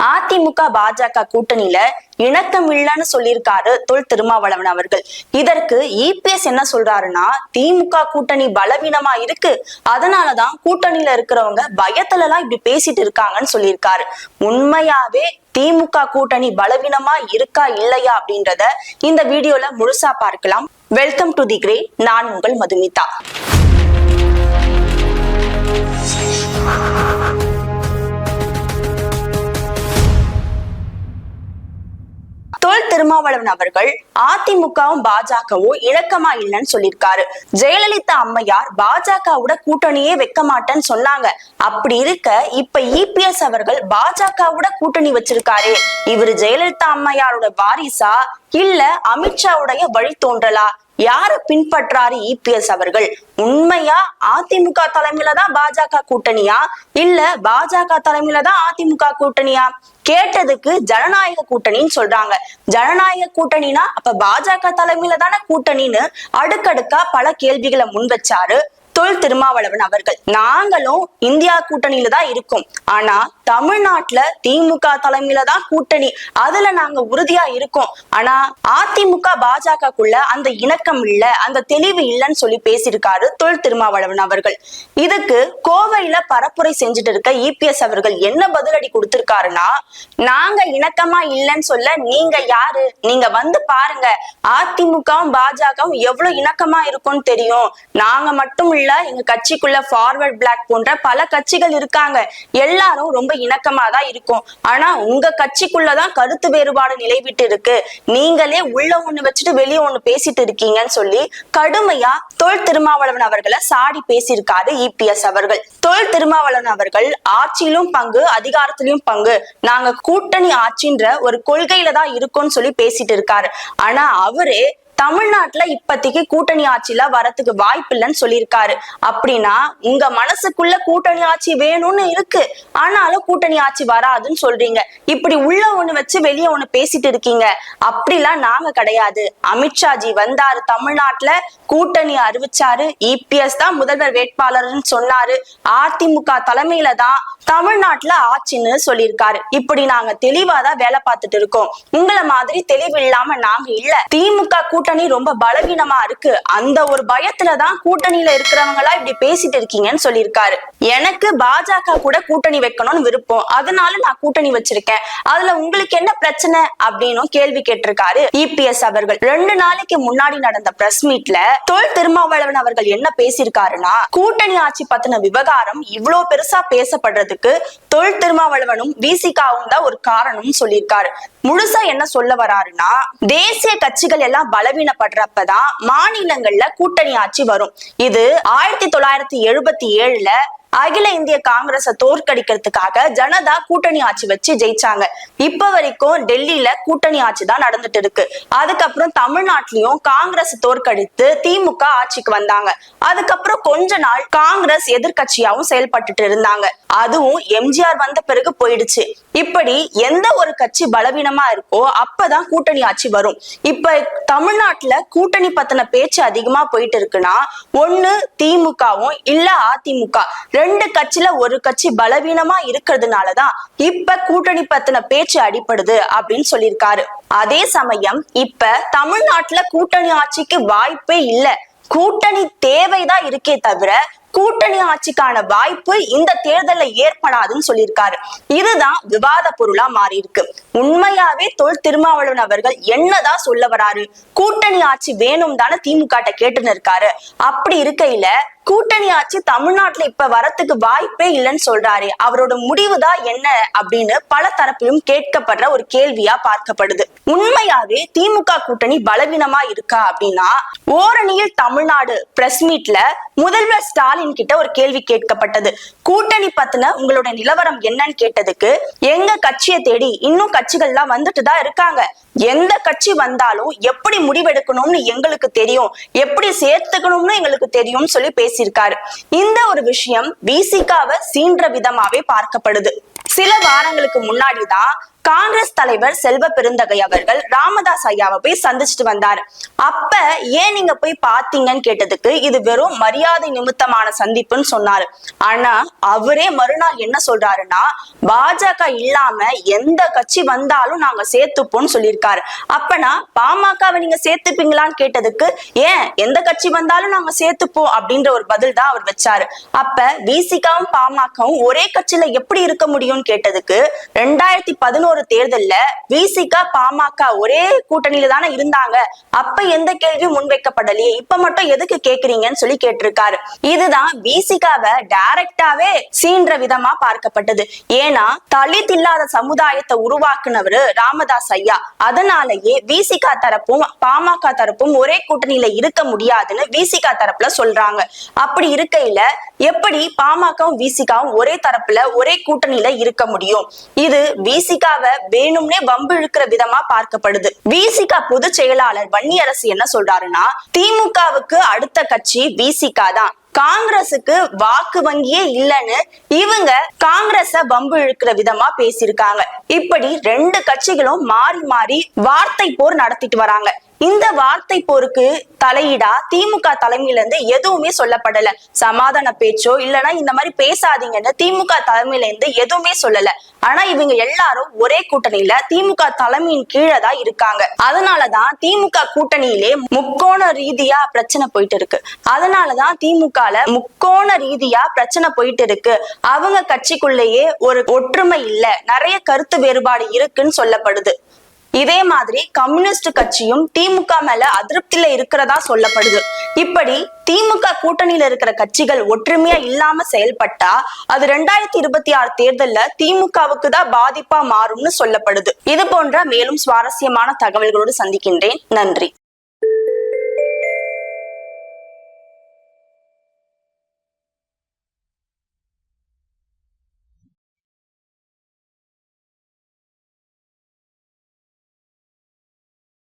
அதிமுக பாஜக கூட்டணியில இணக்கம் இல்லைன்னு சொல்லியிருக்காரு தொல் திருமாவளவன் அவர்கள். இதற்கு இபிஎஸ் என்ன சொல்றாருன்னா, திமுக கூட்டணி பலவீனமா இருக்கு, அதனாலதான் கூட்டணியில இருக்கிறவங்க பயத்துல எல்லாம் இப்படி பேசிட்டு இருக்காங்கன்னு சொல்லியிருக்காரு. உண்மையாவே திமுக கூட்டணி பலவீனமா இருக்கா இல்லையா அப்படின்றத இந்த வீடியோல முழுசா பார்க்கலாம். Welcome to the grey. நான் உங்கள் மதுமிதா. தொல் திருமாவளவன் அவர்கள் அதிமுகவும் பாஜகவும் இணக்கமா இல்லைன்னு சொல்லியிருக்காரு. ஜெயலலிதா அம்மையார் பாஜகவோட கூட்டணியே வைக்க மாட்டேன்னு சொன்னாங்க. அப்படி இருக்க இப்ப இபிஎஸ் அவர்கள் பாஜகவோட கூட்டணி வச்சிருக்காரு. இவரு ஜெயலலிதா அம்மையாரோட வாரிசா இல்ல அமித்ஷாவுடைய வழித்தோன்றலா? யார பின்பற்றாரு இபிஎஸ் அவர்கள்? உண்மையா அதிமுக தலைமையில தான் பாஜக கூட்டணியா இல்ல பாஜக தலைமையில தான் அதிமுக கூட்டணியா? கேட்டதுக்கு ஜனநாயக கூட்டணின்னு சொல்றாங்க. ஜனநாயக கூட்டணினா அப்ப பாஜக தலைமையில தானே கூட்டணின்னு அடுக்கடுக்கா பல கேள்விகளை முன் வச்சாரு தொல் திருமாவளவன் அவர்கள். நாங்களும் இந்தியா கூட்டணியில தான் இருக்கோம், ஆனா தமிழ்நாட்டுல திமுக தலைமையில தான் கூட்டணி, அதுல நாங்க உறுதியா இருக்கோம். ஆனா அதிமுக பாஜகக்குள்ள அந்த இணக்கம் இல்ல, அந்த தெளிவு இல்லைன்னு சொல்லி பேசியிருக்காரு தொல் திருமாவளவன் அவர்கள். இதுக்கு கோவையில பரப்புரை செஞ்சுட்டு இருக்க இபிஎஸ் அவர்கள் என்ன பதிலடி கொடுத்திருக்காருன்னா, நாங்க இணக்கமா இல்லைன்னு சொல்ல நீங்க யாரு? நீங்க வந்து பாருங்க, அதிமுகவும் பாஜகவும் எவ்வளவு இணக்கமா இருக்கும்னு தெரியும். நாங்க மட்டும் இல்ல, எங்க கட்சிக்குள்ள ஃபார்வர்ட் பிளாக் போன்ற பல கட்சிகள் இருக்காங்க, எல்லாரும் ரொம்ப இணக்கமா தான் இருக்கும். ஆனா உங்க கட்சிக்குள்ளதான் கருத்து வேறுபாடு நிலைவிட்டு இருக்கு, நீங்களே உள்ள ஒண்ணு வச்சுட்டு வெளியே ஒண்ணு பேசிட்டு இருக்கீங்கன்னு சொல்லி கடுமையா தொல் திருமாவளவன் அவர்களை சாடி பேசியிருக்காரு இபிஎஸ் அவர்கள். தொல் திருமாவளவன் அவர்கள் ஆட்சியிலும் பங்கு, அதிகாரத்திலும் பங்கு, நாங்க கூட்டணி ஆட்சின்ற ஒரு கொள்கையில தான் இருக்கோம்னு சொல்லி பேசிட்டு இருக்காரு. ஆனா அவரே தமிழ்நாட்டுல இப்பத்திக்கு கூட்டணி ஆட்சியில வரத்துக்கு வாய்ப்பு இல்லைன்னு சொல்லியிருக்காரு. அப்படின்னா உங்க மனசுக்குள்ள கூட்டணி ஆட்சி வேணும்னு இருக்கு, ஆனாலும் கூட்டணி ஆட்சி வராதுன்னு சொல்றீங்க. இப்படி உள்ள ஒண்ணு வச்சு வெளியே ஒண்ணு பேசிட்டு இருக்கீங்க. அப்படிலாம் நாங்க கிடையாது. அமித்ஷாஜி வந்தாரு, தமிழ்நாட்டுல கூட்டணி அறிவிச்சாரு, இபிஎஸ் தான் முதல்வர் வேட்பாளர்னு சொன்னாரு, அதிமுக தலைமையில தான் தமிழ்நாட்டுல ஆட்சின்னு சொல்லியிருக்காரு. இப்படி நாங்க தெளிவாதான் வேலை பார்த்துட்டு இருக்கோம். உங்களை மாதிரி தெளிவு இல்லாம நாங்க இல்ல. திமுக கூட்டணி ரொம்ப பலவீனமா இருக்கு, அந்த ஒரு பயத்துலதான் கூட்டணியில இருக்கிறவங்களா இப்படி பேசிட்டு இருக்கீங்கன்னு சொல்லியிருக்காரு. எனக்கு பாஜக கூட கூட்டணி வைக்கணும்னு விருப்பம், அதனால நான் கூட்டணி வச்சிருக்கேன், அதுல உங்களுக்கு என்ன பிரச்சனை அப்படின்னு கேள்வி கேட்டிருக்காரு இபிஎஸ் அவர்கள். 2 நாளைக்கு முன்னாடி நடந்த பிரஸ் மீட்ல தொல் திருமாவளவன் அவர்கள் என்ன பேசியிருக்காருன்னா, கூட்டணி ஆட்சி பத்தின விவகாரம் இவ்வளவு பெருசா பேசப்படுறதுக்கு தொல் திருமாவளவனும் விசிகாவும் தான் ஒரு காரணம் சொல்லியிருக்காரு. முழுசா என்ன சொல்ல வராருன்னா, தேசிய கட்சிகள் எல்லாம் பலவீனப்படுறப்பதான் மாநிலங்கள்ல கூட்டணி ஆட்சி வரும். இது 1977ல அகில இந்திய காங்கிரஸை தோற்கடிக்கிறதுக்காக ஜனதா கூட்டணி ஆட்சி வச்சு ஜெயிச்சாங்க. இப்ப வரைக்கும் டெல்லியில கூட்டணி ஆட்சி தான் நடந்துட்டு இருக்கு. அதுக்கப்புறம் தமிழ்நாட்டிலையும் காங்கிரஸ் தோற்கடித்து திமுக ஆட்சிக்கு வந்தாங்க. அதுக்கப்புறம் கொஞ்ச நாள் காங்கிரஸ் எதிர்கட்சியாவும் செயல்பட்டு இருந்தாங்க. அதுவும் எம்ஜிஆர் வந்த பிறகு போயிடுச்சு. இப்படி எந்த ஒரு கட்சி பலவீனமா இருக்கோ அப்பதான் கூட்டணி ஆட்சி வரும். இப்ப தமிழ்நாட்டுல கூட்டணி பத்தின பேச்சு அதிகமா போயிட்டு இருக்குன்னா, ஒண்ணு திமுகவும் இல்ல அதிமுக, 2 கட்சியில ஒரு கட்சி பலவீனமா இருக்கிறதுனாலதான் இப்ப கூட்டணி பத்தின பேச்சு அடிப்படுது அப்படின்னு சொல்லியிருக்காரு. அதே சமயம் இப்ப தமிழ்நாட்டுல கூட்டணி ஆட்சிக்கு வாய்ப்பே இல்ல, கூட்டணி தேவைதான் இருக்கே தவிர கூட்டணி ஆட்சிக்கான வாய்ப்பு இந்த தேர்தல்ல ஏற்படாதுன்னு சொல்லியிருக்காரு. இதுதான் விவாத பொருளா மாறி இருக்கு. உண்மையாவே தொல் திருமாவளவன் அவர்கள் என்னதான் சொல்ல வராரு? கூட்டணி ஆட்சி வேணும் தானே திமுக கேட்டுன்னு இருக்காரு. அப்படி இருக்கையில கூட்டணி ஆட்சி தமிழ்நாட்டுல இப்ப வரத்துக்கு வாய்ப்பே இல்லைன்னு சொல்றாரு. அவரோட முடிவுதான் என்ன அப்படின்னு பல தரப்பிலும் கேட்கப்படுற ஒரு கேள்வியா பார்க்கப்படுது. உண்மையாவே திமுக கூட்டணி பலவீனமா இருக்கா அப்படின்னா, ஓரணியில் தமிழ்நாடு பிரஸ் மீட்ல முதல்வர் ஸ்டாலின் கிட்ட ஒரு கேள்வி கேட்கப்பட்டது. கூட்டணி பத்தின உங்களோட நிலவரம் என்னன்னு கேட்டதுக்கு, எங்க கட்சியை தேடி இன்னும் கட்சிகள்லாம் வந்துட்டு தான் இருக்காங்க, எந்த கட்சி வந்தாலும் எப்படி முடிவெடுக்கணும்னு எங்களுக்கு தெரியும், எப்படி சேர்த்துக்கணும்னு எங்களுக்கு தெரியும் சொல்லி பேசியிருக்காரு. இந்த ஒரு விஷயம் விசிகாவை சீன்ற விதமாவே பார்க்கப்படுது. சில வாரங்களுக்கு முன்னாடிதான் காங்கிரஸ் தலைவர் செல்வ பெருந்தகை அவர்கள் ராமதாஸ் ஐயாவை போய் சந்திச்சுட்டு வந்தாரு. அப்ப ஏன் நீங்க போய் பாத்தீங்கன்னு கேட்டதுக்கு இது வெறும் மரியாதை நிமித்தமான சந்திப்புன்னு சொன்னாரு. ஆனா அவரே மறுநாள் என்ன சொல்றாருன்னா, பாஜக இல்லாம எந்த கட்சி வந்தாலும் நாங்க சேர்த்துப்போம்னு சொல்லியிருக்காரு. அப்பனா பாமகவை நீங்க சேர்த்துப்பீங்களான்னு கேட்டதுக்கு ஏன் எந்த கட்சி வந்தாலும் நாங்க சேர்த்துப்போம் அப்படின்ற ஒரு பதில் தான் அவர் வச்சாரு. அப்ப விசிகாவும் பாமகவும் ஒரே கட்சியில எப்படி இருக்க முடியும்னு கேட்டதுக்கு 2011 தேர்தல்ல விசிகா பாமக ஒரே கூட்டணியில தானே இருந்தாங்க, அப்ப எந்த கேள்வியும் முன்வைக்கப்படலையே, இப்ப மட்டும் எதுக்கு கேக்குறீங்கன்னு சொல்லி கேட்டிருக்காரு. இதுதான் விசிகாவை டைரக்டாவே சீன்ற விதமா பார்க்கப்பட்டது. ஏன்னா தலித் இல்லாத சமுதாயத்தை உருவாக்குனவரு ராமதாஸ் ஐயா. அதனாலேயே விசிகா தரப்பும் பாமக தரப்பும் ஒரே கூட்டணியில இருக்க முடியாதுன்னு விசிகா தரப்புல சொல்றாங்க. அப்படி இருக்கையில எப்படி பாமகவும் விசிகாவும் ஒரே தரப்புல ஒரே கூட்டணியில இருக்க முடியும்? இது விசிகாவை வேணும்னே வம்பு இழுக்கிற விதமா பார்க்கப்படுது. விசிகா பொதுச் செயலாளர் வன்னியரசு என்ன சொல்றாருன்னா, திமுகவுக்கு அடுத்த கட்சி விசிகா தான், காங்கிரசுக்கு வாக்கு வங்கியே இல்லைன்னு இவங்க காங்கிரஸ வம்பு இழுக்கிற விதமா பேசியிருக்காங்க. இப்படி ரெண்டு கட்சிகளும் மாறி மாறி வார்த்தை போர் நடத்திட்டு வராங்க. இந்த வார்த்தை போருக்கு தலையிடா திமுக தலைமையில இருந்து எதுவுமே சொல்லப்படல. சமாதான பேச்சோ இல்லைன்னா இந்த மாதிரி பேசாதீங்கன்னு திமுக தலைமையில இருந்து எதுவுமே சொல்லல. ஆனா இவங்க எல்லாரும் ஒரே கூட்டணியில திமுக தலைமையின் கீழே தான் இருக்காங்க. அதனாலதான் திமுக கூட்டணியிலே முக்கோண ரீதியா பிரச்சனை போயிட்டு இருக்கு. அதனாலதான் திமுக முக்கோண ரீதியா பிரச்சனை போயிட்டு இருக்கு. அவங்க கட்சிக்குள்ளேயே ஒரு ஒற்றுமை இல்ல, நிறைய கருத்து வேறுபாடு இருக்குன்னு சொல்லப்படுது. இதே மாதிரி கம்யூனிஸ்ட் கட்சியும் திமுக மேல அதிருப்தியில இருக்கிறதா சொல்லப்படுது. இப்படி திமுக கூட்டணியில இருக்கிற கட்சிகள் ஒற்றுமையா இல்லாம செயல்பட்டா அது 2026 தேர்தல்ல திமுகவுக்கு தான் பாதிப்பா மாறும்னு சொல்லப்படுது. இது போன்ற மேலும் சுவாரஸ்யமான தகவல்களோடு சந்திக்கின்றேன். நன்றி.